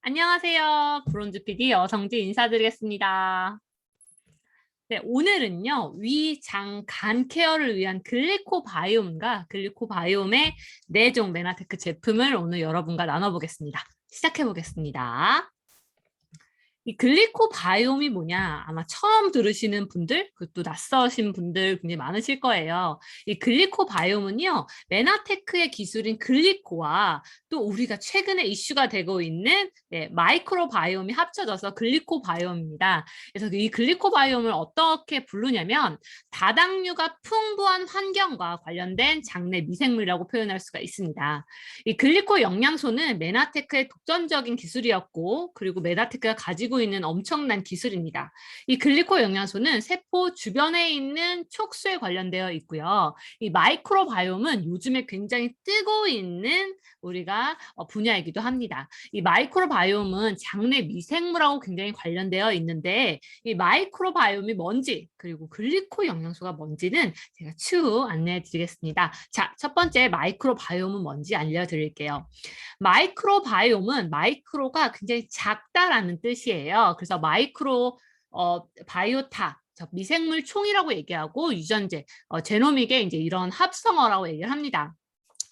안녕하세요. 브론즈 PD 여성지 인사드리겠습니다. 네, 오늘은요, 위, 장, 간 케어를 위한 글리코바이옴과 글리코바이옴의 4종 메나테크 제품을 오늘 여러분과 나눠보겠습니다. 시작해보겠습니다. 이 글리코바이옴이 뭐냐? 아마 처음 들으시는 분들, 그것도 낯서신 분들 굉장히 많으실 거예요. 이 글리코바이옴은요, 메나테크의 기술인 글리코와 또 우리가 최근에 이슈가 되고 있는 마이크로바이옴이 합쳐져서 글리코바이옴입니다. 그래서 이 글리코바이옴을 어떻게 부르냐면 다당류가 풍부한 환경과 관련된 장내 미생물이라고 표현할 수가 있습니다. 이 글리코 영양소는 메나테크의 독점적인 기술이었고, 그리고 메나테크가 가지고 있는 엄청난 기술입니다. 이 글리코 영양소는 세포 주변에 있는 촉수에 관련되어 있고요. 이 마이크로바이옴은 요즘에 굉장히 뜨고 있는 우리가 분야이기도 합니다. 이 마이크로바이옴은 장내 미생물하고 굉장히 관련되어 있는데 이 마이크로바이옴이 뭔지 그리고 글리코 영양소가 뭔지는 제가 추후 안내해 드리겠습니다. 자, 첫 번째 마이크로바이옴은 뭔지 알려드릴게요. 마이크로바이옴은 마이크로가 굉장히 작다라는 뜻이에요. 그래서 마이크로 바이오타 미생물 총이라고 얘기하고 유전제 제노믹에 이제 이런 합성어라고 얘기를 합니다.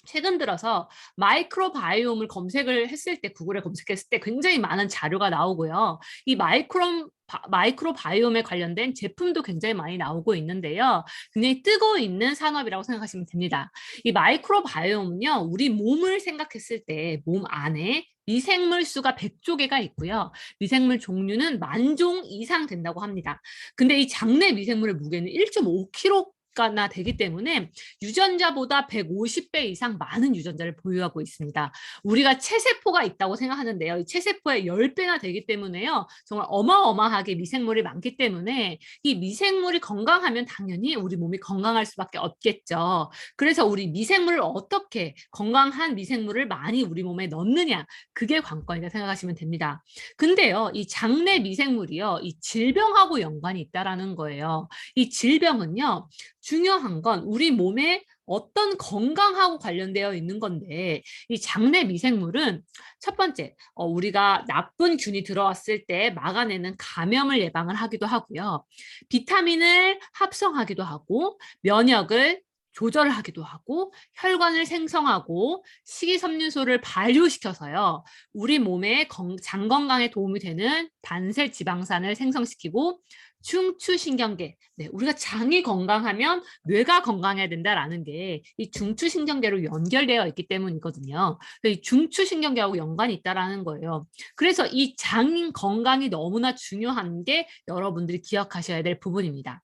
최근 들어서 마이크로바이옴을 검색을 했을 때 구글에 검색했을 때 굉장히 많은 자료가 나오고요. 이 마이크로바이옴에 관련된 제품도 굉장히 많이 나오고 있는데요. 굉장히 뜨고 있는 산업이라고 생각하시면 됩니다. 이 마이크로바이옴은요. 우리 몸을 생각했을 때 몸 안에 미생물 수가 100조 개가 있고요. 미생물 종류는 10,000종 이상 된다고 합니다. 근데 이 장내 미생물의 무게는 1.5kg 나 되기 때문에 유전자보다 150배 이상 많은 유전자를 보유하고 있습니다. 우리가 체세포가 있다고 생각하는데요. 이 체세포의 10배나 되기 때문에요. 정말 어마어마하게 미생물이 많기 때문에 이 미생물이 건강하면 당연히 우리 몸이 건강할 수밖에 없겠죠. 그래서 우리 미생물을 어떻게 건강한 미생물을 많이 우리 몸에 넣느냐 그게 관건이라 생각하시면 됩니다. 근데요. 이 장내 미생물이요. 이 질병하고 연관이 있다라는 거예요. 이 질병은요. 중요한 건 우리 몸에 어떤 건강하고 관련되어 있는 건데 이 장내 미생물은 첫 번째 우리가 나쁜 균이 들어왔을 때 막아내는 감염을 예방을 하기도 하고요. 비타민을 합성하기도 하고 면역을 조절을 하기도 하고 혈관을 생성하고 식이섬유소를 발효시켜서요. 우리 몸의 장 건강에 도움이 되는 단세 지방산을 생성시키고 중추신경계. 네, 우리가 장이 건강하면 뇌가 건강해야 된다라는 게 이 중추신경계로 연결되어 있기 때문이거든요. 이 중추신경계하고 연관이 있다라는 거예요. 그래서 이 장 건강이 너무나 중요한 게 여러분들이 기억하셔야 될 부분입니다.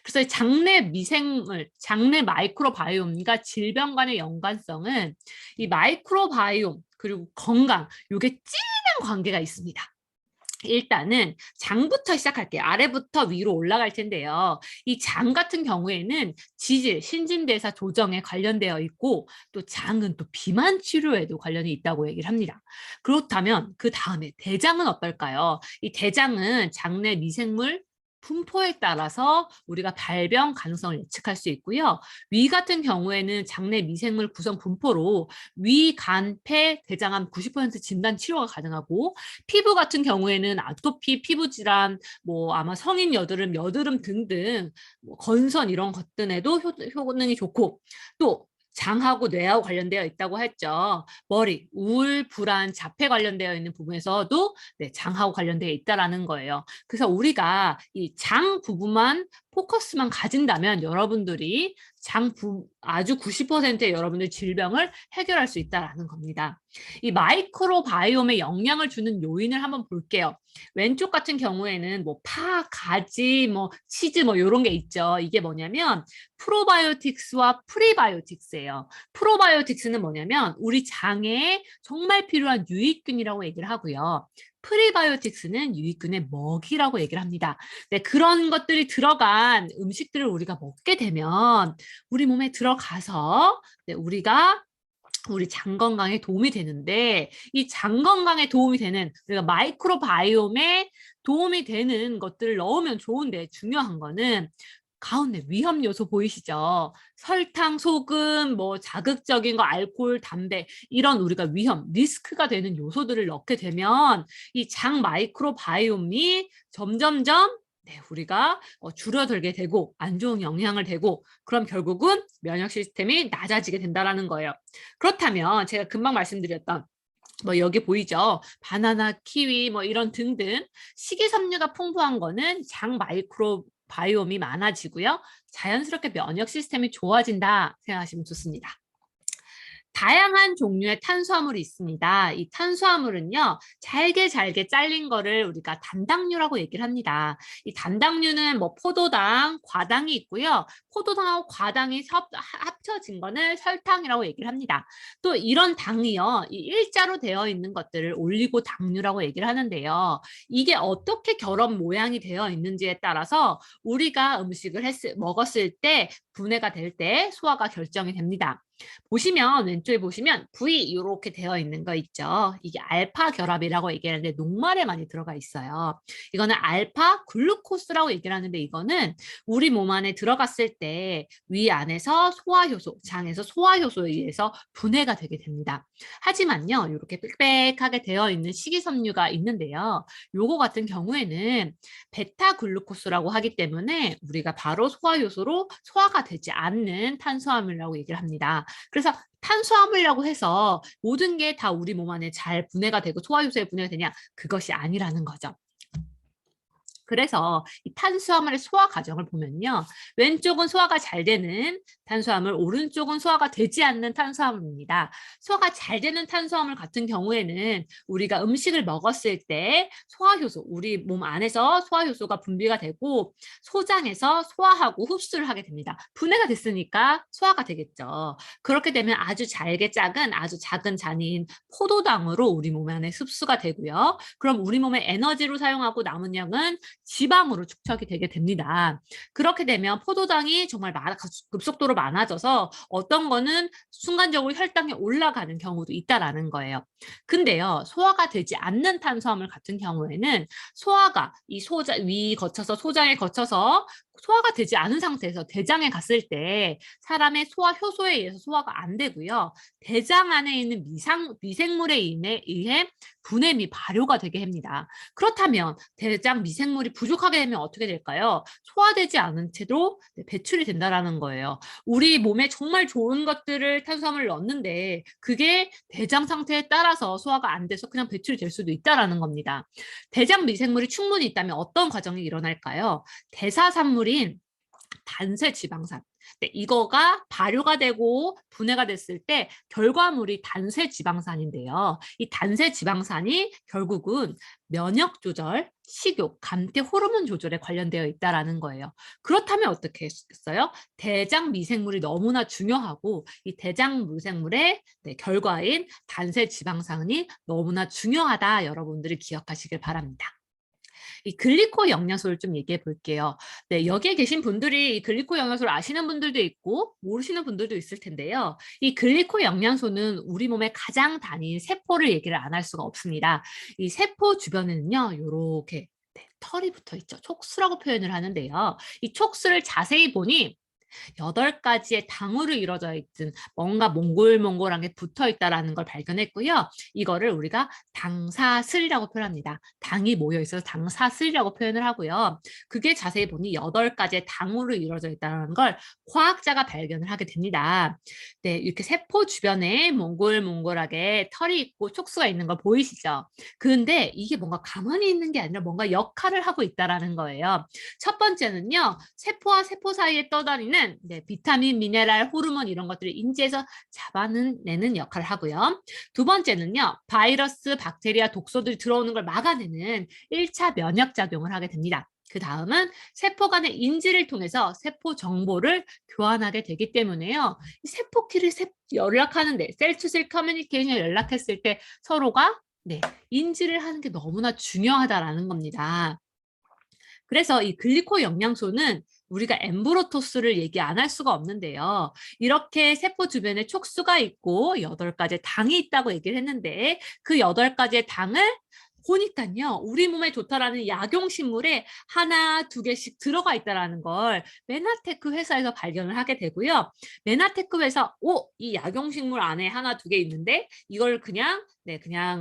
그래서 이 장내 미생물, 장내 마이크로바이옴과 질병 간의 연관성은 이 마이크로바이옴 그리고 건강, 이게 찐한 관계가 있습니다. 일단은 장부터 시작할게요. 아래부터 위로 올라갈 텐데요. 이 장 같은 경우에는 지질, 신진대사 조정에 관련되어 있고 또 장은 또 비만 치료에도 관련이 있다고 얘기를 합니다. 그렇다면 그 다음에 대장은 어떨까요? 이 대장은 장내 미생물 분포에 따라서 우리가 발병 가능성을 예측할 수 있고요. 위 같은 경우에는 장내 미생물 구성 분포로 위, 간, 폐, 대장암 90% 진단 치료가 가능하고 피부 같은 경우에는 아토피, 피부 질환, 뭐 아마 성인 여드름, 여드름 등등 뭐 건선 이런 것들에도 효능이 좋고 또 장하고 뇌하고 관련되어 있다고 했죠. 머리, 우울, 불안, 자폐 관련되어 있는 부분에서도 장하고 관련되어 있다라는 거예요. 그래서 우리가 이 장 부분만 포커스만 가진다면 여러분들이 아주 90%의 여러분들 질병을 해결할 수 있다라는 겁니다. 이 마이크로바이옴에 영향을 주는 요인을 한번 볼게요. 왼쪽 같은 경우에는 뭐 파, 가지, 뭐 치즈 뭐 이런 게 있죠. 이게 뭐냐면 프로바이오틱스와 프리바이오틱스예요. 프로바이오틱스는 뭐냐면 우리 장에 정말 필요한 유익균이라고 얘기를 하고요. 프리바이오틱스는 유익균의 먹이라고 얘기를 합니다. 네, 그런 것들이 들어간 음식들을 우리가 먹게 되면 우리 몸에 들어가서 우리가 우리 장 건강에 도움이 되는데 이 장 건강에 도움이 되는 우리가 마이크로바이옴에 도움이 되는 것들을 넣으면 좋은데 중요한 거는 가운데 위험 요소 보이시죠? 설탕, 소금, 뭐 자극적인 거, 알코올, 담배 이런 우리가 위험, 리스크가 되는 요소들을 넣게 되면 이 장 마이크로바이옴이 점점점 우리가 줄어들게 되고 안 좋은 영향을 되고 그럼 결국은 면역 시스템이 낮아지게 된다라는 거예요. 그렇다면 제가 금방 말씀드렸던 뭐 여기 보이죠? 바나나, 키위 뭐 이런 등등 식이섬유가 풍부한 거는 장 마이크로바이옴이 많아지고요. 자연스럽게 면역 시스템이 좋아진다 생각하시면 좋습니다. 다양한 종류의 탄수화물이 있습니다. 이 탄수화물은요, 잘게 잘린 거를 우리가 단당류라고 얘기를 합니다. 이 단당류는 뭐 포도당, 과당이 있고요. 포도당하고 과당이 합쳐진 거는 설탕이라고 얘기를 합니다. 또 이런 당이요, 이 일자로 되어 있는 것들을 올리고당류라고 얘기를 하는데요. 이게 어떻게 결합 모양이 되어 있는지에 따라서 우리가 음식을 먹었을 때 분해가 될 때 소화가 결정이 됩니다. 보시면 왼쪽에 보시면 V 이렇게 되어 있는 거 있죠. 이게 알파 결합이라고 얘기하는데 녹말에 많이 들어가 있어요. 이거는 알파 글루코스라고 얘기를 하는데 이거는 우리 몸 안에 들어갔을 때 위 안에서 소화효소, 장에서 소화효소에 의해서 분해가 되게 됩니다. 하지만요, 이렇게 빽빽하게 되어 있는 식이섬유가 있는데요. 요거 같은 경우에는 베타 글루코스라고 하기 때문에 우리가 바로 소화효소로 소화가 되지 않는 탄수화물이라고 얘기를 합니다. 그래서 탄수화물이라고 해서 모든 게 다 우리 몸 안에 잘 분해가 되고 소화효소에 분해가 되냐? 그것이 아니라는 거죠. 그래서 이 탄수화물의 소화 과정을 보면요. 왼쪽은 소화가 잘 되는 탄수화물, 오른쪽은 소화가 되지 않는 탄수화물입니다. 소화가 잘 되는 탄수화물 같은 경우에는 우리가 음식을 먹었을 때 소화효소, 우리 몸 안에서 소화효소가 분비가 되고 소장에서 소화하고 흡수를 하게 됩니다. 분해가 됐으니까 소화가 되겠죠. 그렇게 되면 아주 잘게 아주 작은 잔인 포도당으로 우리 몸 안에 흡수가 되고요. 그럼 우리 몸의 에너지로 사용하고 남은 양은 지방으로 축적이 되게 됩니다. 그렇게 되면 포도당이 정말 급속도로 많아져서 어떤 거는 순간적으로 혈당이 올라가는 경우도 있다라는 거예요. 근데요, 소화가 되지 않는 탄수화물 같은 경우에는 소화가 위 거쳐서 소장에 거쳐서 소화가 되지 않은 상태에서 대장에 갔을 때 사람의 소화 효소에 의해서 소화가 안 되고요. 대장 안에 있는 미생물에 의해 분해 및 발효가 되게 합니다. 그렇다면 대장 미생물이 부족하게 되면 어떻게 될까요? 소화되지 않은 채로 배출이 된다라는 거예요. 우리 몸에 정말 좋은 것들을 탄수화물을 넣는데 그게 대장 상태에 따라서 소화가 안 돼서 그냥 배출이 될 수도 있다라는 겁니다. 대장 미생물이 충분히 있다면 어떤 과정이 일어날까요? 대사산물인 단세 지방산. 이거가 발효가 되고 분해가 됐을 때 결과물이 단세 지방산인데요. 이 단세 지방산이 결국은 면역 조절, 식욕, 감퇴 호르몬 조절에 관련되어 있다라는 거예요. 그렇다면 어떻게 했어요? 대장 미생물이 너무나 중요하고 이 대장 미생물의 결과인 단세 지방산이 너무나 중요하다 여러분들이 기억하시길 바랍니다. 이 글리코 영양소를 좀 얘기해 볼게요. 네, 여기에 계신 분들이 이 글리코 영양소를 아시는 분들도 있고 모르시는 분들도 있을 텐데요. 이 글리코 영양소는 우리 몸의 가장 단위인 세포를 얘기를 안 할 수가 없습니다. 이 세포 주변에는요, 요렇게 털이 붙어 있죠. 촉수라고 표현을 하는데요. 이 촉수를 자세히 보니 8가지의 당으로 이루어져 있든 뭔가 몽골몽골한 게 붙어 있다라는 걸 발견했고요. 이거를 우리가 당사슬이라고 표현합니다. 당이 모여 있어서 당사슬이라고 표현을 하고요. 그게 자세히 보니 8가지의 당으로 이루어져 있다는 걸 과학자가 발견을 하게 됩니다. 네, 이렇게 세포 주변에 몽골몽골하게 털이 있고 촉수가 있는 거 보이시죠? 근데 이게 뭔가 가만히 있는 게 아니라 뭔가 역할을 하고 있다라는 거예요. 첫 번째는요, 세포와 세포 사이에 떠다니는 비타민, 미네랄, 호르몬 이런 것들을 인지해서 잡아내는 역할을 하고요. 두 번째는요, 바이러스, 박테리아, 독소들이 들어오는 걸 막아내는 1차 면역 작용을 하게 됩니다. 그 다음은 세포 간의 인지를 통해서 세포 정보를 교환하게 되기 때문에요. 세포끼리 연락하는데 셀투셀 커뮤니케이션 연락했을 때 서로가 인지를 하는 게 너무나 중요하다라는 겁니다. 그래서 이 글리코 영양소는 우리가 엠브로토스를 얘기 안 할 수가 없는데요. 이렇게 세포 주변에 촉수가 있고 8가지의 당이 있다고 얘기를 했는데 그 8가지의 당을 보니깐요. 우리 몸에 좋다라는 약용식물에 하나, 두 개씩 들어가 있다라는 걸 메나테크 회사에서 발견을 하게 되고요. 메나테크 회사, 이 약용식물 안에 하나, 두 개 있는데 이걸 그냥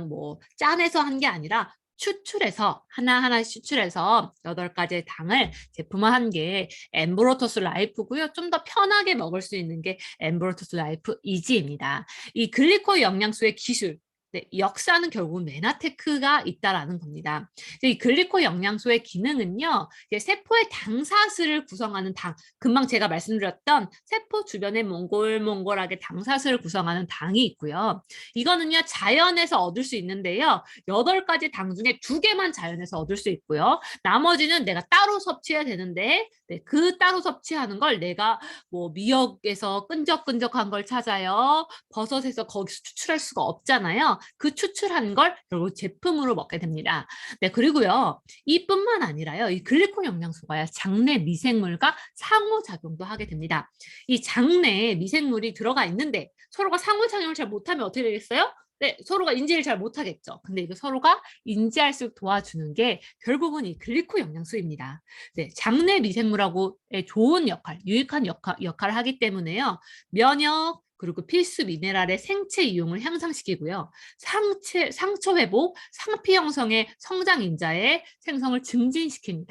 뭐 짜내서 한 게 아니라 추출해서 하나하나 추출해서 8가지의 당을 제품화한 게 엠브로토스 라이프고요. 좀 더 편하게 먹을 수 있는 게 엠브로토스 라이프 이지입니다. 이 글리코 영양소의 기술, 네, 역사는 결국은 메나테크가 있다라는 겁니다. 이 글리코 영양소의 기능은요, 이제 세포의 당사슬을 구성하는 당, 금방 제가 말씀드렸던 세포 주변에 몽골몽골하게 당사슬을 구성하는 당이 있고요. 이거는요, 자연에서 얻을 수 있는데요, 8가지 당 중에 2개만 자연에서 얻을 수 있고요. 나머지는 내가 따로 섭취해야 되는데, 네, 그 따로 섭취하는 걸 내가 뭐 미역에서 끈적끈적한 걸 찾아요. 버섯에서 거기서 추출할 수가 없잖아요. 그 추출한 걸 결국 제품으로 먹게 됩니다. 네, 그리고요. 이뿐만 아니라요. 이 글리콘 영양소가 장내 미생물과 상호작용도 하게 됩니다. 이 장내에 미생물이 들어가 있는데 서로가 상호작용을 잘 못하면 어떻게 되겠어요? 네, 서로가 인지를 잘 못하겠죠. 근데 이거 서로가 인지할 수 있도록 도와주는 게 결국은 이 글리코 영양소입니다. 네, 장내 미생물하고의 좋은 역할, 유익한 역할을 하기 때문에요. 면역, 그리고 필수 미네랄의 생체 이용을 향상시키고요. 상처 회복, 상피 형성의 성장 인자의 생성을 증진시킵니다.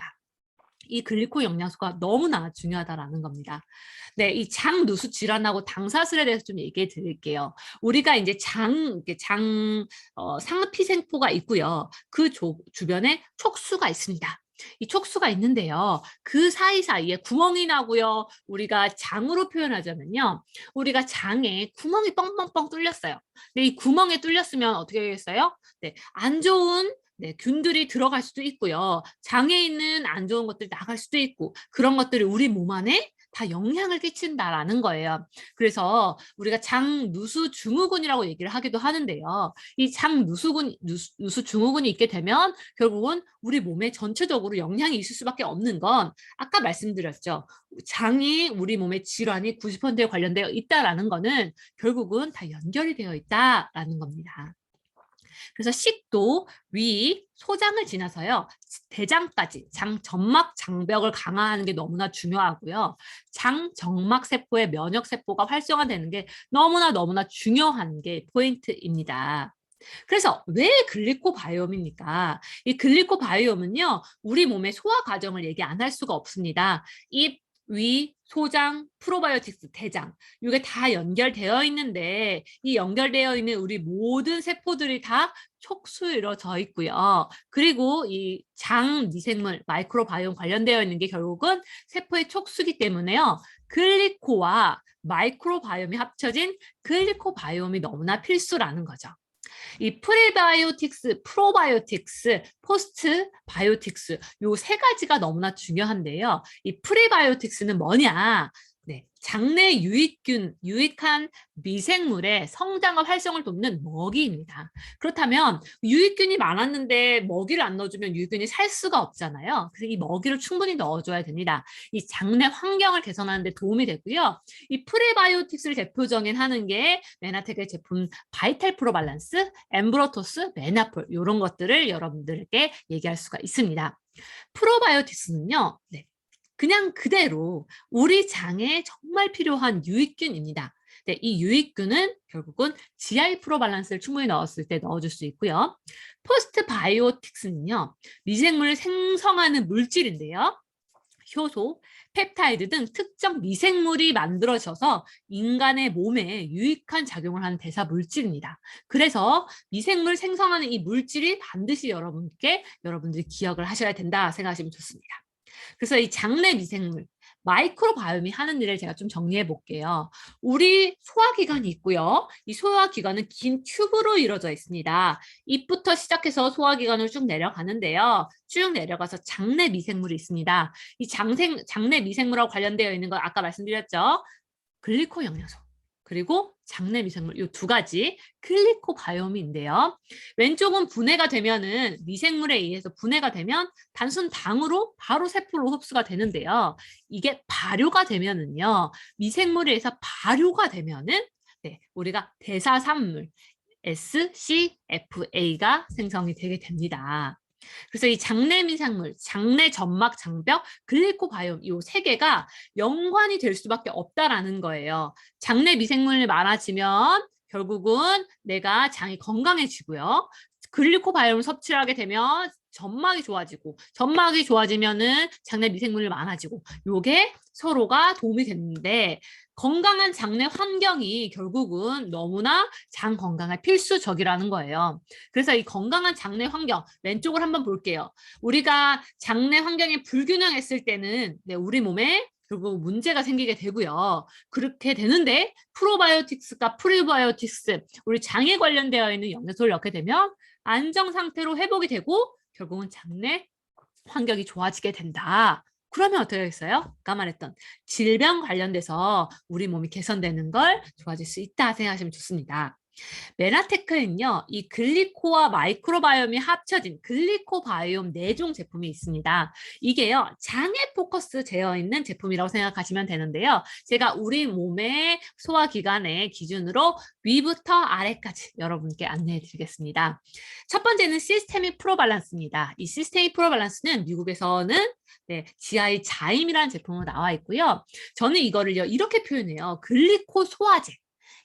이 글리코 영양소가 너무나 중요하다라는 겁니다. 네, 이 장누수 질환하고 당사슬에 대해서 좀 얘기해 드릴게요. 우리가 이제 상피세포가 있고요. 그 주변에 촉수가 있습니다. 이 촉수가 있는데요. 그 사이사이에 구멍이 나고요. 우리가 장으로 표현하자면요. 우리가 장에 구멍이 뻥뻥뻥 뚫렸어요. 근데 이 구멍에 뚫렸으면 어떻게 되겠어요? 네, 안 좋은 균들이 들어갈 수도 있고요. 장에 있는 안 좋은 것들이 나갈 수도 있고 그런 것들이 우리 몸 안에 다 영향을 끼친다라는 거예요. 그래서 우리가 장누수 증후군이라고 얘기를 하기도 하는데요. 이 누수 증후군이 있게 되면 결국은 우리 몸에 전체적으로 영향이 있을 수밖에 없는 건 아까 말씀드렸죠. 장이 우리 몸의 질환이 90%에 관련되어 있다라는 거는 결국은 다 연결이 되어 있다라는 겁니다. 그래서 식도, 위, 소장을 지나서요. 대장까지 장 점막 장벽을 강화하는 게 너무나 중요하고요. 장 정막 세포의 면역 세포가 활성화되는 게 너무나 중요한 게 포인트입니다. 그래서 왜 글리코바이옴입니까? 이 글리코바이옴은요. 우리 몸의 소화 과정을 얘기 안 할 수가 없습니다. 입, 위, 소장, 프로바이오틱스, 대장 이게 다 연결되어 있는데 이 연결되어 있는 우리 모든 세포들이 다 촉수로 이루어져 있고요. 그리고 이 장 미생물, 마이크로바이옴 관련되어 있는 게 결국은 세포의 촉수기 때문에요. 글리코와 마이크로바이옴이 합쳐진 글리코바이옴이 너무나 필수라는 거죠. 이 프리바이오틱스, 프로바이오틱스, 포스트바이오틱스 요 3가지가 너무나 중요한데요. 이 프리바이오틱스는 뭐냐? 네, 장내 유익한 미생물의 성장과 활성을 돕는 먹이입니다. 그렇다면 유익균이 많았는데 먹이를 안 넣어주면 유익균이 살 수가 없잖아요. 그래서 이 먹이를 충분히 넣어줘야 됩니다. 이 장내 환경을 개선하는 데 도움이 되고요. 이 프리바이오틱스를 대표적인 하는 게 메나텍의 제품 바이탈 프로 밸런스, 엠브로토스, 메나폴 이런 것들을 여러분들께 얘기할 수가 있습니다. 프로바이오틱스는요. 네, 그냥 그대로 우리 장에 정말 필요한 유익균입니다. 네, 이 유익균은 결국은 GI 프로밸런스를 충분히 넣었을 때 넣어줄 수 있고요. 포스트바이오틱스는요. 미생물을 생성하는 물질인데요. 효소, 펩타이드 등 특정 미생물이 만들어져서 인간의 몸에 유익한 작용을 하는 대사 물질입니다. 그래서 미생물 생성하는 이 물질이 반드시 여러분들이 기억을 하셔야 된다 생각하시면 좋습니다. 그래서 이 장내 미생물, 마이크로바이옴이 하는 일을 제가 좀 정리해 볼게요. 우리 소화기관이 있고요. 이 소화기관은 긴 튜브로 이루어져 있습니다. 입부터 시작해서 소화기관을 쭉 내려가는데요. 쭉 내려가서 장내 미생물이 있습니다. 이 장내 미생물하고 관련되어 있는 건 아까 말씀드렸죠. 글리코 영양소. 그리고 장내 미생물 이 2가지 글리코바이옴인데요. 왼쪽은 분해가 되면은 미생물에 의해서 분해가 되면 단순 당으로 바로 세포로 흡수가 되는데요. 이게 발효가 되면은요. 미생물에 의해서 발효가 되면은 우리가 대사산물 SCFA가 생성이 되게 됩니다. 그래서 이 장내 미생물, 장내 점막 장벽, 글리코바이옴 이 세 개가 연관이 될 수밖에 없다라는 거예요. 장내 미생물이 많아지면 결국은 내가 장이 건강해지고요. 글리코바이옴을 섭취를 하게 되면 점막이 좋아지고, 점막이 좋아지면은 장내 미생물이 많아지고, 요게 서로가 도움이 되는데, 건강한 장내 환경이 결국은 너무나 장 건강에 필수적이라는 거예요. 그래서 이 건강한 장내 환경, 왼쪽을 한번 볼게요. 우리가 장내 환경이 불균형했을 때는 우리 몸에 결국 문제가 생기게 되고요. 그렇게 되는데 프로바이오틱스과 프리바이오틱스, 우리 장에 관련되어 있는 영양소를 넣게 되면 안정 상태로 회복이 되고 결국은 장내 환경이 좋아지게 된다. 그러면 어떻게 하겠어요? 아까 말했던 질병 관련돼서 우리 몸이 개선되는 걸 좋아질 수 있다 생각하시면 좋습니다. 메나테크는요, 이 글리코와 마이크로바이옴이 합쳐진 글리코바이옴 4종 제품이 있습니다. 이게요, 장에 포커스 되어 있는 제품이라고 생각하시면 되는데요. 제가 우리 몸의 소화기관의 기준으로 위부터 아래까지 여러분께 안내해 드리겠습니다. 첫 번째는 시스테믹 프로밸런스입니다. 이 시스테믹 프로밸런스는 미국에서는 GI 자임이라는 제품으로 나와 있고요. 저는 이거를요, 이렇게 표현해요. 글리코 소화제.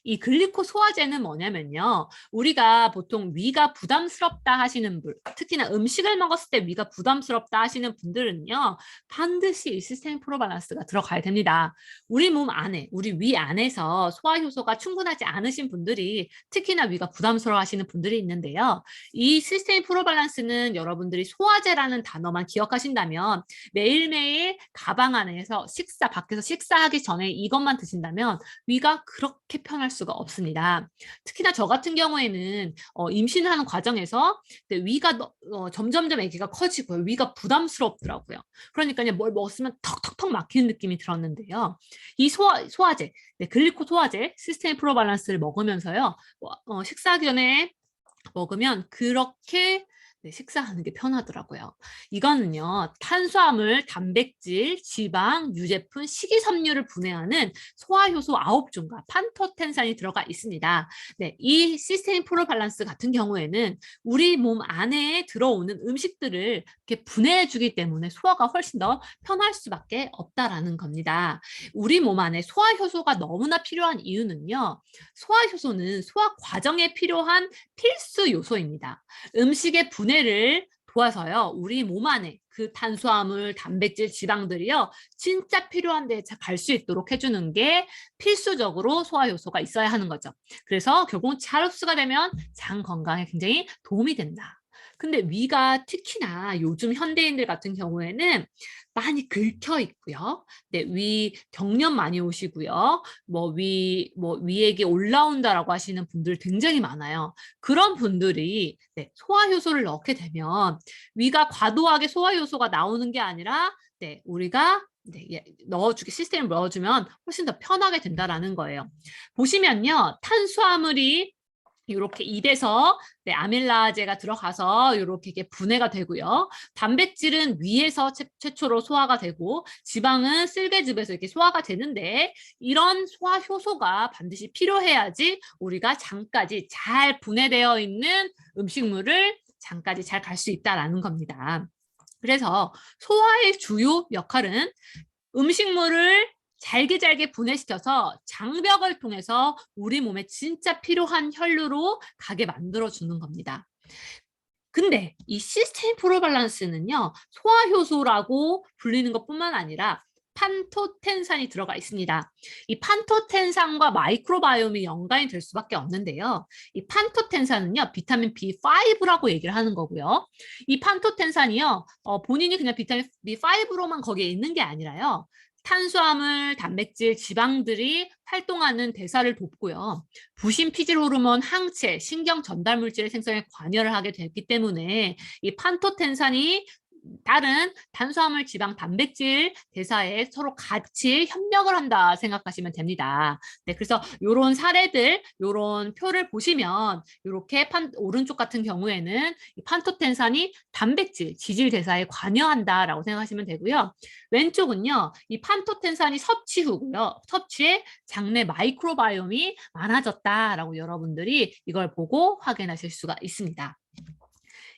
이 글리코 소화제는 뭐냐면요. 우리가 보통 위가 부담스럽다 하시는 분, 특히나 음식을 먹었을 때 위가 부담스럽다 하시는 분들은요. 반드시 이 시스템 프로밸런스가 들어가야 됩니다. 우리 몸 안에, 우리 위 안에서 소화효소가 충분하지 않으신 분들이 특히나 위가 부담스러워 하시는 분들이 있는데요. 이 시스템 프로밸런스는 여러분들이 소화제라는 단어만 기억하신다면 매일매일 가방 안에서 밖에서 식사하기 전에 이것만 드신다면 위가 그렇게 편할 수가 없습니다. 특히나 저 같은 경우에는 임신하는 과정에서 위가 점점점 아기가 커지고 위가 부담스럽더라고요. 그러니까 뭘 먹었으면 턱턱턱 막히는 느낌이 들었는데요. 이 소화제, 글리코 소화제 시스템 프로밸런스를 먹으면서요. 식사하기 전에 먹으면 그렇게 식사하는 게 편하더라고요. 이거는요, 탄수화물, 단백질, 지방, 유제품, 식이섬유를 분해하는 소화효소 9종과 판토텐산이 들어가 있습니다. 이 시스테인 프로밸런스 같은 경우에는 우리 몸 안에 들어오는 음식들을 이렇게 분해해주기 때문에 소화가 훨씬 더 편할 수밖에 없다라는 겁니다. 우리 몸 안에 소화효소가 너무나 필요한 이유는요, 소화효소는 소화 과정에 필요한 필수 요소입니다. 음식의 분해를 도와서요, 우리 몸 안에 그 탄수화물, 단백질, 지방들이요, 진짜 필요한 데 갈 수 있도록 해주는 게 필수적으로 소화효소가 있어야 하는 거죠. 그래서 결국은 잘 흡수가 되면 장 건강에 굉장히 도움이 된다. 근데 위가 특히나 요즘 현대인들 같은 경우에는 많이 긁혀 있고요. 위 경련 많이 오시고요. 위액이 올라온다라고 하시는 분들 굉장히 많아요. 그런 분들이 소화효소를 넣게 되면 위가 과도하게 소화효소가 나오는 게 아니라 우리가 시스템을 넣어주면 훨씬 더 편하게 된다라는 거예요. 보시면요, 탄수화물이 이렇게 입에서 아밀라제가 들어가서 이렇게 분해가 되고요. 단백질은 위에서 최초로 소화가 되고 지방은 쓸개즙에서 이렇게 소화가 되는데 이런 소화 효소가 반드시 필요해야지 우리가 장까지 잘 분해되어 있는 음식물을 장까지 잘 갈 수 있다라는 겁니다. 그래서 소화의 주요 역할은 음식물을 잘게 분해시켜서 장벽을 통해서 우리 몸에 진짜 필요한 혈류로 가게 만들어주는 겁니다. 근데 이 시스테인 프로밸런스는요, 소화효소라고 불리는 것뿐만 아니라 판토텐산이 들어가 있습니다. 이 판토텐산과 마이크로바이옴이 연관이 될 수밖에 없는데요. 이 판토텐산은요, 비타민 B5라고 얘기를 하는 거고요. 이 판토텐산이요, 본인이 그냥 비타민 B5로만 거기에 있는 게 아니라요. 탄수화물, 단백질, 지방들이 활동하는 대사를 돕고요. 부신 피질 호르몬, 항체, 신경 전달 물질의 생성에 관여를 하게 됐기 때문에 이 판토텐산이 다른 탄수화물, 지방, 단백질 대사에 서로 같이 협력을 한다 생각하시면 됩니다. 네, 그래서 요런 사례들, 요런 표를 보시면 요렇게 오른쪽 같은 경우에는 이 판토텐산이 단백질, 지질 대사에 관여한다라고 생각하시면 되고요. 왼쪽은요, 이 판토텐산이 섭취 후고요. 섭취에 장내 마이크로바이옴이 많아졌다라고 여러분들이 이걸 보고 확인하실 수가 있습니다.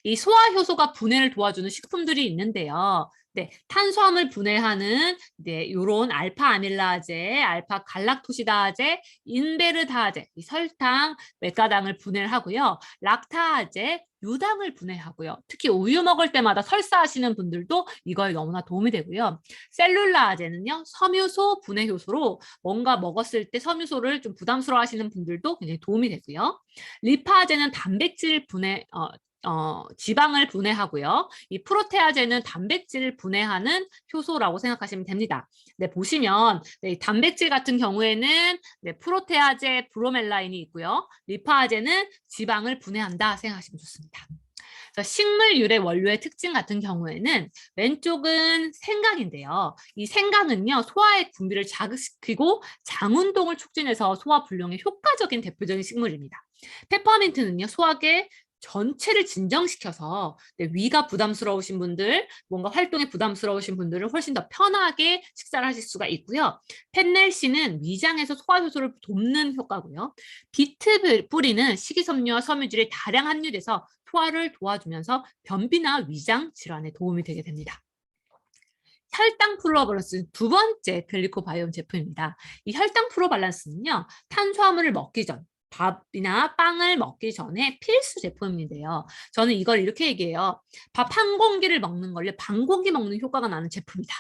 이 소화 효소가 분해를 도와주는 식품들이 있는데요. 네, 탄수화물 분해하는 요런 알파 아밀라제, 알파 갈락토시다제, 인베르다제, 이 설탕, 메가당을 분해를 하고요. 락타아제, 유당을 분해하고요. 특히 우유 먹을 때마다 설사하시는 분들도 이거에 너무나 도움이 되고요. 셀룰라아제는요, 섬유소 분해 효소로 뭔가 먹었을 때 섬유소를 좀 부담스러워 하시는 분들도 굉장히 도움이 되고요. 리파아제는 단백질 분해, 지방을 분해하고요. 이 프로테아제는 단백질을 분해하는 효소라고 생각하시면 됩니다. 네, 보시면 네, 단백질 같은 경우에는 네, 프로테아제, 브로멜라인이 있고요. 리파아제는 지방을 분해한다 생각하시면 좋습니다. 식물유래 원료의 특징 같은 경우에는 왼쪽은 생강인데요. 이 생강은요, 소화의 분비를 자극시키고 장 운동을 촉진해서 소화 불량에 효과적인 대표적인 식물입니다. 페퍼민트는요, 소화계 전체를 진정시켜서 위가 부담스러우신 분들, 뭔가 활동에 부담스러우신 분들은 훨씬 더 편하게 식사를 하실 수가 있고요. 펜넬씨는 위장에서 소화효소를 돕는 효과고요. 비트 뿌리는 식이섬유와 섬유질이 다량 함유돼서 소화를 도와주면서 변비나 위장 질환에 도움이 되게 됩니다. 혈당 프로밸런스 두 번째 글리코바이옴 제품입니다. 이 혈당 프로밸런스는요, 탄수화물을 먹기 전, 밥이나 빵을 먹기 전에 필수 제품인데요. 저는 이걸 이렇게 얘기해요. 밥 한 공기를 먹는 걸요, 반 공기 먹는 효과가 나는 제품이다.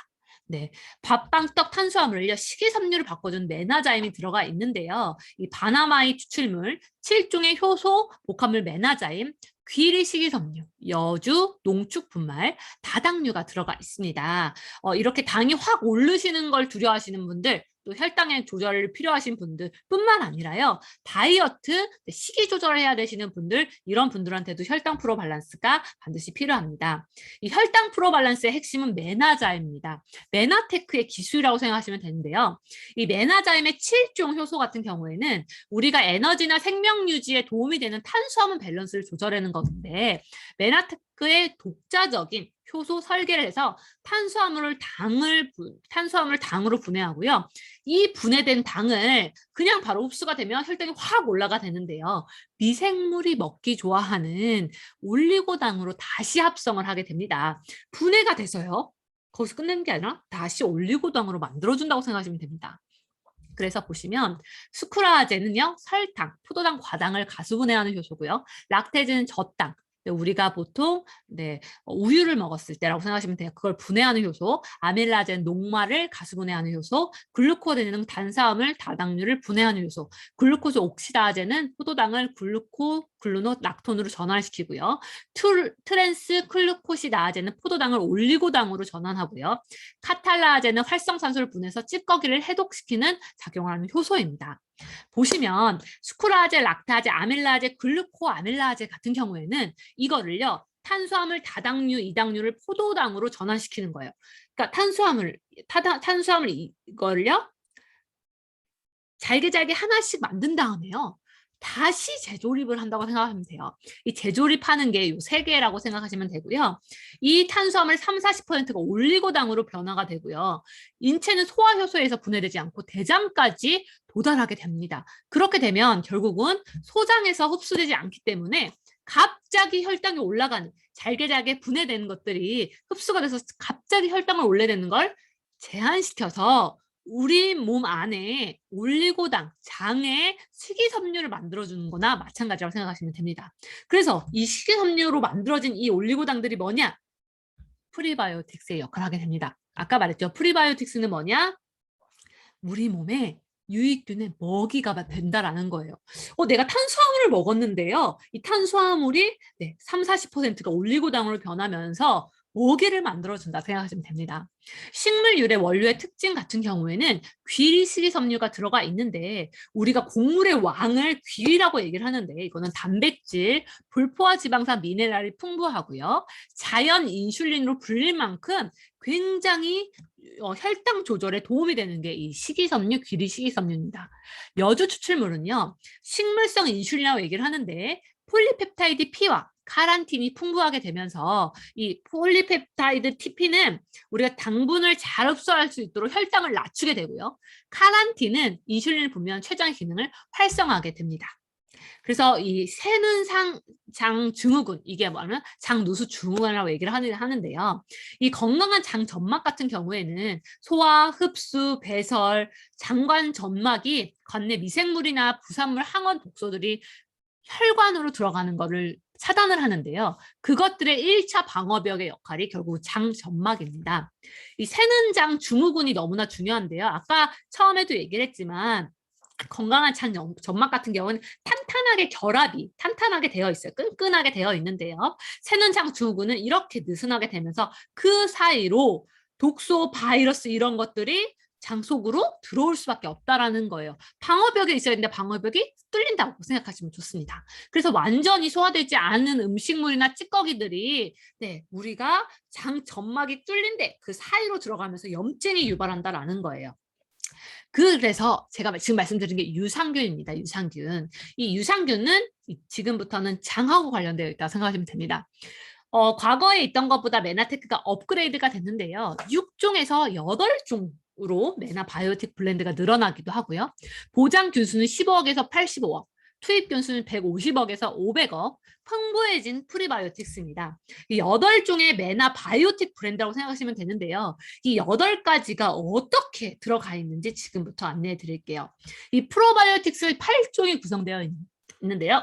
네, 밥, 빵, 떡, 탄수화물을요, 식이섬유를 바꿔준 메나자임이 들어가 있는데요. 이 바나마이 추출물, 7종의 효소, 복합물 메나자임, 귀리 식이섬유, 여주, 농축 분말, 다당류가 들어가 있습니다. 이렇게 당이 확 오르시는 걸 두려워하시는 분들, 또 혈당의 조절을 필요하신 분들 뿐만 아니라요. 다이어트, 식이 조절을 해야 되시는 분들, 이런 분들한테도 혈당 프로 밸런스가 반드시 필요합니다. 이 혈당 프로 밸런스의 핵심은 메나자임입니다. 메나테크의 기술이라고 생각하시면 되는데요. 이 메나자임의 7종 효소 같은 경우에는 우리가 에너지나 생명 유지에 도움이 되는 탄수화물 밸런스를 조절하는 건데, 메나테크의 독자적인 효소 설계를 해서 탄수화물을 당으로 분해하고요. 이 분해된 당을 그냥 바로 흡수가 되면 혈당이 확 올라가 되는데요. 미생물이 먹기 좋아하는 올리고당으로 다시 합성을 하게 됩니다. 분해가 돼서요. 거기서 끝내는 게 아니라 다시 올리고당으로 만들어준다고 생각하시면 됩니다. 그래서 보시면 수크라제는요, 설탕, 포도당 과당을 가수분해하는 효소고요. 락테즈는 젖당, 우리가 보통 우유를 먹었을 때라고 생각하시면 돼요. 그걸 분해하는 효소, 아밀라제는 녹말을 가수분해하는 효소, 글루코데는 탄수화물, 다당류를 분해하는 효소, 글루코스 옥시다제는 포도당을 글루노, 락톤으로 전환시키고요. 트랜스 클루코시다제는 포도당을 올리고당으로 전환하고요. 카탈라제는 활성산소를 분해해서 찌꺼기를 해독시키는 작용을 하는 효소입니다. 보시면 수크라제, 락타제, 아밀라제, 글루코아밀라제 같은 경우에는 이거를요, 탄수화물, 다당류, 이당류를 포도당으로 전환시키는 거예요. 그러니까 탄수화물 이거를요, 잘게 하나씩 만든 다음에요, 다시 재조립을 한다고 생각하면 돼요. 이 재조립하는 게 이 세 개라고 생각하시면 되고요. 이 탄수화물 30~40%가 올리고당으로 변화가 되고요. 인체는 소화효소에서 분해되지 않고 대장까지 도달하게 됩니다. 그렇게 되면 결국은 소장에서 흡수되지 않기 때문에 갑자기 혈당이 올라가는, 잘게 분해되는 것들이 흡수가 돼서 갑자기 혈당을 올려내는 걸 제한시켜서 우리 몸 안에 올리고당, 장에 식이섬유를 만들어주는 거나 마찬가지라고 생각하시면 됩니다. 그래서 이 식이섬유로 만들어진 이 올리고당들이 뭐냐? 프리바이오틱스의 역할을 하게 됩니다. 아까 말했죠. 프리바이오틱스는 뭐냐? 우리 몸에 유익균의 먹이가 된다라는 거예요. 내가 탄수화물을 먹었는데요. 이 탄수화물이 30~40%가 올리고당으로 변하면서 모기를 만들어준다 생각하시면 됩니다. 식물 유래 원료의 특징 같은 경우에는 귀리 식이섬유가 들어가 있는데 우리가 곡물의 왕을 귀리라고 얘기를 하는데 이거는 단백질, 불포화 지방산, 미네랄이 풍부하고요. 자연 인슐린으로 불릴 만큼 굉장히 혈당 조절에 도움이 되는 게 이 식이섬유, 귀리 식이섬유입니다. 여주 추출물은요. 식물성 인슐린이라고 얘기를 하는데 폴리펩타이드 P와 카란틴이 풍부하게 되면서 이 폴리펩타이드 TP는 우리가 당분을 잘 흡수할 수 있도록 혈당을 낮추게 되고요. 카란틴은 인슐린을 분비하는 췌장 기능을 활성화하게 됩니다. 그래서 이 새는장 증후군, 이게 뭐냐면 장누수 증후군이라고 얘기를 하는데요. 이 건강한 장 점막 같은 경우에는 소화, 흡수, 배설, 장관 점막이 관내 미생물이나 부산물, 항원 독소들이 혈관으로 들어가는 거를 차단을 하는데요. 그것들의 1차 방어벽의 역할이 결국 장 점막입니다. 이 새는장 증후군이 너무나 중요한데요. 아까 처음에도 얘기를 했지만 건강한 장 점막 같은 경우는 탄탄하게 되어 있어요. 끈끈하게 되어 있는데요. 새는장 증후군은 이렇게 느슨하게 되면서 그 사이로 독소, 바이러스 이런 것들이 장 속으로 들어올 수밖에 없다라는 거예요. 방어벽이 있어야 되는데 방어벽이 뚫린다고 생각하시면 좋습니다. 그래서 완전히 소화되지 않은 음식물이나 찌꺼기들이 우리가 장 점막이 뚫린데 그 사이로 들어가면서 염증이 유발한다라는 거예요. 그래서 제가 지금 말씀드린 게 유산균입니다. 유산균. 이 유산균은 지금부터는 장하고 관련되어 있다고 생각하시면 됩니다. 과거에 있던 것보다 메나테크가 업그레이드가 됐는데요. 6종에서 8종으로 메나 바이오틱 블렌드가 늘어나기도 하고요. 보장 균수는 15억에서 85억, 투입 균수는 150억에서 500억, 풍부해진 프리바이오틱스입니다. 이 8종의 메나 바이오틱 브랜드라고 생각하시면 되는데요. 이 8가지가 어떻게 들어가 있는지 지금부터 안내해 드릴게요. 이 프로바이오틱스 8종이 구성되어 있는데요.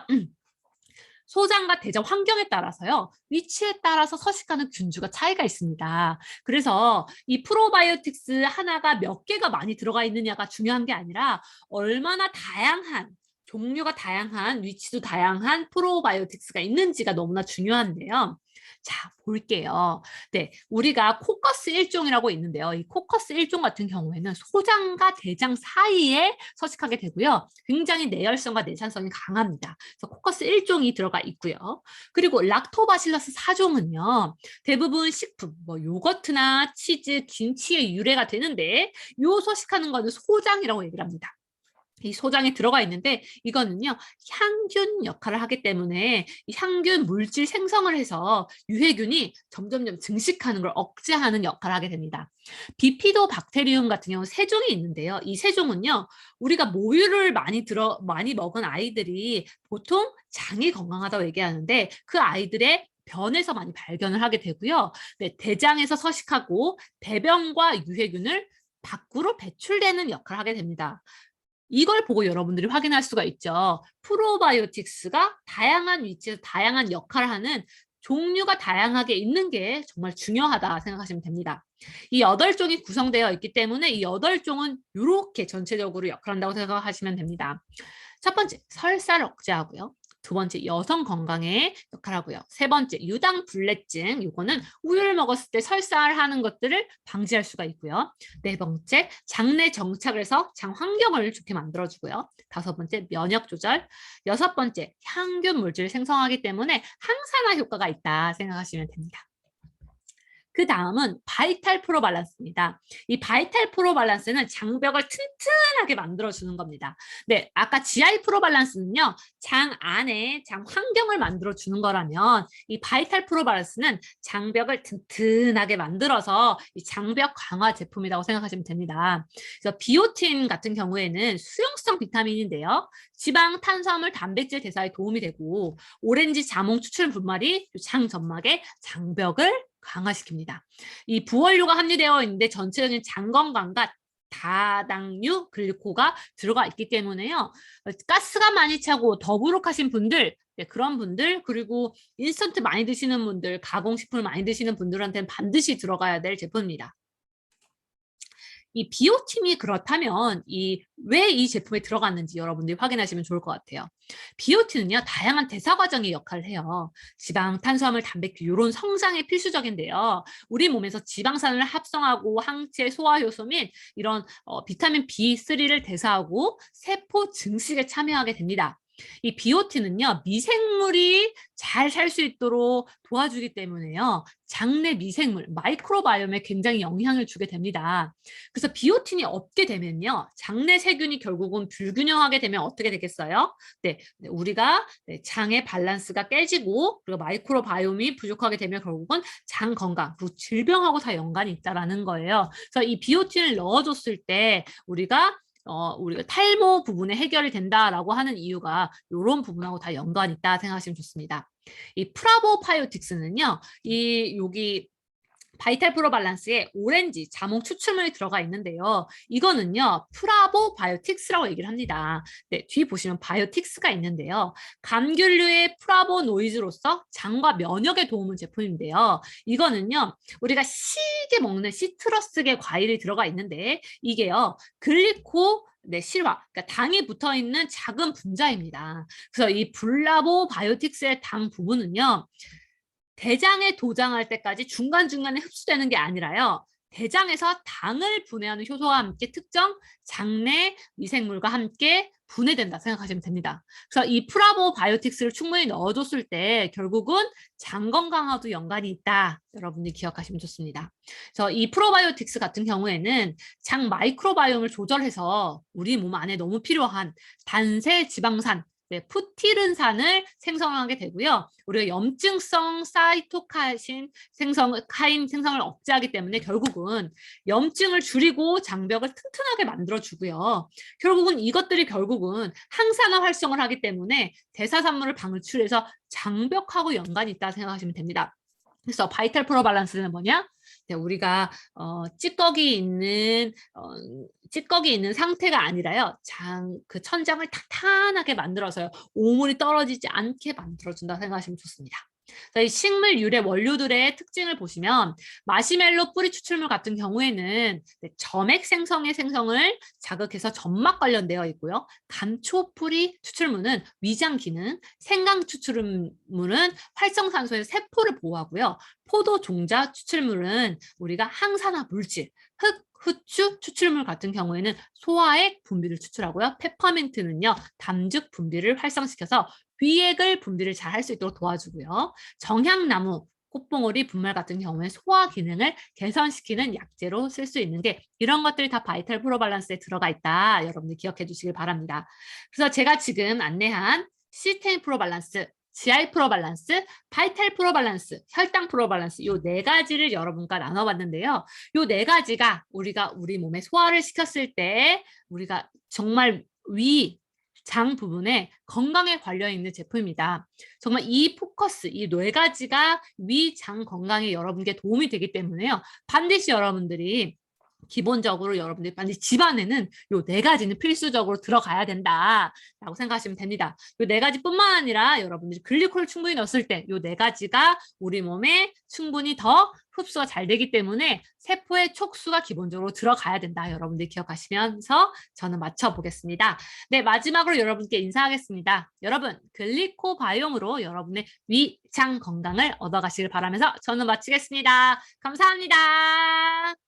소장과 대장 환경에 따라서요. 위치에 따라서 서식하는 균주가 차이가 있습니다. 그래서 이 프로바이오틱스 하나가 몇 개가 많이 들어가 있느냐가 중요한 게 아니라 얼마나 다양한 종류가 다양한 위치도 다양한 프로바이오틱스가 있는지가 너무나 중요한데요. 자, 볼게요. 우리가 코커스 1종이라고 있는데요. 이 코커스 1종 같은 경우에는 소장과 대장 사이에 서식하게 되고요. 굉장히 내열성과 내산성이 강합니다. 그래서 코커스 1종이 들어가 있고요. 그리고 락토바실러스 4종은요. 대부분 식품, 요거트나 치즈, 김치의 유래가 되는데 요 서식하는 거는 소장이라고 얘기를 합니다. 이 소장에 들어가 있는데 이거는요 향균 역할을 하기 때문에 이 향균 물질 생성을 해서 유해균이 점점점 증식하는 걸 억제하는 역할을 하게 됩니다. 비피도 박테리움 같은 경우 3종이 있는데요. 이 3종은요 우리가 모유를 많이 먹은 아이들이 보통 장이 건강하다고 얘기하는데 그 아이들의 변에서 많이 발견을 하게 되고요. 대장에서 서식하고 배변과 유해균을 밖으로 배출되는 역할을 하게 됩니다. 이걸 보고 여러분들이 확인할 수가 있죠. 프로바이오틱스가 다양한 위치에서 다양한 역할을 하는 종류가 다양하게 있는 게 정말 중요하다 생각하시면 됩니다. 이 8종이 구성되어 있기 때문에 이 8종은 이렇게 전체적으로 역할한다고 생각하시면 됩니다. 첫 번째, 설사를 억제하고요. 두 번째, 여성 건강에 역할하고요. 세 번째, 유당불내증. 이거는 우유를 먹었을 때 설사를 하는 것들을 방지할 수가 있고요. 네 번째, 장내 정착을 해서 장 환경을 좋게 만들어주고요. 다섯 번째, 면역 조절. 여섯 번째, 향균 물질을 생성하기 때문에 항산화 효과가 있다 생각하시면 됩니다. 그 다음은 바이탈 프로 밸런스입니다. 이 바이탈 프로 밸런스는 장벽을 튼튼하게 만들어주는 겁니다. 아까 GI 프로 밸런스는요, 장 안에 장 환경을 만들어주는 거라면 이 바이탈 프로 밸런스는 장벽을 튼튼하게 만들어서 이 장벽 강화 제품이라고 생각하시면 됩니다. 그래서 비오틴 같은 경우에는 수용성 비타민인데요. 지방, 탄수화물, 단백질 대사에 도움이 되고 오렌지 자몽 추출 분말이 장 점막의 장벽을 강화시킵니다. 이 부원료가 함유되어 있는데 전체적인 장 건강과 다당류 글리코가 들어가 있기 때문에요. 가스가 많이 차고 더부룩하신 분들, 그런 분들, 그리고 인스턴트 많이 드시는 분들, 가공식품을 많이 드시는 분들한테는 반드시 들어가야 될 제품입니다. 이 비오틴이 그렇다면 왜 이 제품에 들어갔는지 여러분들이 확인하시면 좋을 것 같아요. 비오틴은요, 다양한 대사 과정의 역할을 해요. 지방, 탄수화물, 단백질 이런 성장에 필수적인데요. 우리 몸에서 지방산을 합성하고 항체, 소화 효소 및 이런 비타민 B3를 대사하고 세포 증식에 참여하게 됩니다. 이 비오틴은요, 미생물이 잘 살 수 있도록 도와주기 때문에요. 장내 미생물, 마이크로바이옴에 굉장히 영향을 주게 됩니다. 그래서 비오틴이 없게 되면요, 장내 세균이 결국은 불균형하게 되면 어떻게 되겠어요? 네, 우리가 장의 밸런스가 깨지고 그리고 마이크로바이옴이 부족하게 되면 결국은 장 건강, 그리고 질병하고 다 연관이 있다라는 거예요. 그래서 이 비오틴을 넣어줬을 때 우리가 탈모 부분에 해결이 된다라고 하는 이유가 이런 부분하고 다 연관이 있다 생각하시면 좋습니다. 이 프라보바이오틱스는요, 여기 바이탈 프로 밸런스에 오렌지 자몽 추출물이 들어가 있는데요. 이거는요, 프라보바이오틱스라고 얘기를 합니다. 네, 뒤 보시면 바이오틱스가 있는데요. 감귤류의 프라보노이즈로서 장과 면역에 도움을 제품인데요. 이거는요, 우리가 시게 먹는 시트러스계 과일이 들어가 있는데 이게요, 실화, 그러니까 당이 붙어 있는 작은 분자입니다. 그래서 이 프라보바이오틱스의 당 부분은요, 대장에 도장할 때까지 중간중간에 흡수되는 게 아니라요. 대장에서 당을 분해하는 효소와 함께 특정 장내 미생물과 함께 분해된다 생각하시면 됩니다. 그래서 이 프라보바이오틱스를 충분히 넣어줬을 때 결국은 장 건강하고도 연관이 있다. 여러분들이 기억하시면 좋습니다. 그래서 이 프로바이오틱스 같은 경우에는 장 마이크로바이옴을 조절해서 우리 몸 안에 너무 필요한 단세 지방산, 푸티른산을 생성하게 되고요. 우리가 염증성 사이토카인 생성을 억제하기 때문에 결국은 염증을 줄이고 장벽을 튼튼하게 만들어주고요. 결국은 이것들이 결국은 항산화 활성을 하기 때문에 대사산물을 방출해서 장벽하고 연관이 있다 생각하시면 됩니다. 그래서 바이탈 프로 밸런스는 뭐냐? 우리가 찌꺼기 있는 상태가 아니라요. 그 천장을 탄탄하게 만들어서요. 오물이 떨어지지 않게 만들어준다 생각하시면 좋습니다. 이 식물 유래 원료들의 특징을 보시면 마시멜로 뿌리 추출물 같은 경우에는 점액 생성을 자극해서 점막 관련되어 있고요. 감초 뿌리 추출물은 위장 기능, 생강 추출물은 활성산소의 세포를 보호하고요. 포도 종자 추출물은 우리가 항산화 물질, 흑추 추출물 같은 경우에는 소화액 분비를 추출하고요. 페퍼민트는요, 담즙 분비를 활성시켜서 위액을 분비를 잘 할 수 있도록 도와주고요. 정향나무, 꽃봉오리, 분말 같은 경우에 소화 기능을 개선시키는 약재로 쓸 수 있는 게 이런 것들이 다 바이탈 프로 밸런스에 들어가 있다. 여러분들 기억해 주시길 바랍니다. 그래서 제가 지금 안내한 시스템 프로 밸런스, GI 프로 밸런스, 바이탈 프로 밸런스, 혈당 프로 밸런스 이 네 가지를 여러분과 나눠봤는데요. 이 네 가지가 우리가 우리 몸에 소화를 시켰을 때 우리가 정말 장 부분에 건강에 관련 있는 제품입니다. 정말 이 네 가지가 장 건강에 여러분께 도움이 되기 때문에요. 반드시 여러분들이 기본적으로 여러분들이 반드시 집안에는 요 네 가지는 필수적으로 들어가야 된다라고 생각하시면 됩니다. 요 네 가지뿐만 아니라 여러분들이 글리콜을 충분히 넣었을 때 요 네 가지가 우리 몸에 충분히 더 흡수가 잘 되기 때문에 세포의 촉수가 기본적으로 들어가야 된다. 여러분들이 기억하시면서 저는 맞춰보겠습니다. 네, 마지막으로 여러분께 인사하겠습니다. 여러분, 글리코바이옴으로 여러분의 위장 건강을 얻어가시길 바라면서 저는 마치겠습니다. 감사합니다.